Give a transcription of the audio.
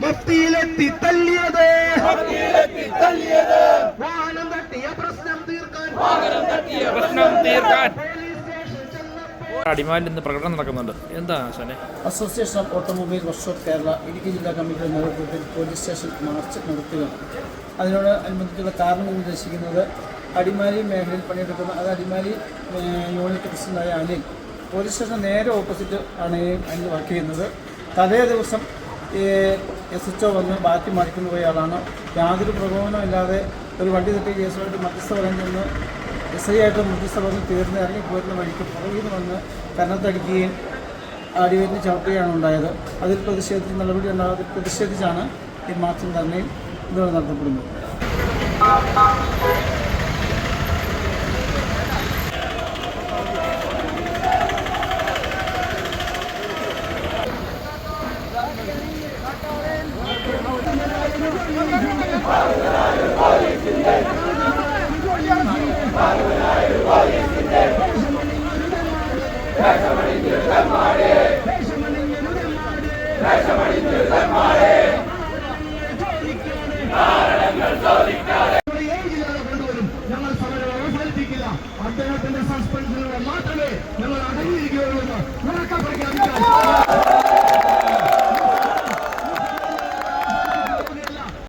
മഫ്തിയിലെത്തി തല്ലിയത് വാഹനം തട്ടിയ പ്രശ്നം തീർക്കാൻ അടിമാലിൽ ഇന്ന് പ്രകടനം നടക്കുന്നുണ്ട്. എന്താ ആശാനെ? Association of automobile workshop Kerala Idukki ജില്ലാ കമ്മിറ്റിയുടെ നേതൃത്വത്തിൽ പോലീസ് സ്റ്റേഷൻ മാർച്ച് നടത്തുകയാണ്. അതിനോട് അനുബന്ധിച്ചുള്ള കാരണം നിർദ്ദേശിക്കുന്നത് അടിമാലി മേഖലയിൽ പണിയെടുക്കുന്ന അത് അടിമാലി യൂണിറ്റ് പ്രസിഡന്റായ അനിൽ പോലീസ് സ്റ്റേഷൻ നേരെ ഓപ്പോസിറ്റ് ആണ് അനിൽ വർക്ക് ചെയ്യുന്നത്. തലേ ദിവസം SHO വന്ന് ബാറ്റി മറിക്കുന്നു പോയ യാതൊരു പ്രകോപനമില്ലാതെ ഒരു വണ്ടി തെറ്റിയ കേസുമായിട്ട് മധ്യസ്ഥ പറയാൻ ചെന്ന് SI ആയിട്ട് മധ്യസ്ഥ പറഞ്ഞ് തീർന്ന് ഇറങ്ങിപ്പോയിരുന്ന വഴിക്ക് പുറകിൽ നിന്ന് വന്ന് കന്നത്തടിക്കുകയും അടിവേരിന് ചവിട്ടുകയാണ് ഉണ്ടായത്. അതിൽ പ്രതിഷേധിച്ച് നടപടി ഉണ്ടാകാതെ പ്രതിഷേധിച്ചാണ് ഈ മാർച്ചും ധർണയും ഇതോടെ നടത്തപ്പെടുന്നത്. ഞങ്ങൾ സമരം അവസാനിപ്പിക്കില്ല. അദ്ദേഹത്തിന്റെ സസ്പെൻഷനിലൂടെ മാത്രമേ ഞങ്ങൾ അടങ്ങിയിരിക്കുകയുള്ളൂ എന്ന് ഉറക്കെ പ്രഖ്യാപിക്കാൻ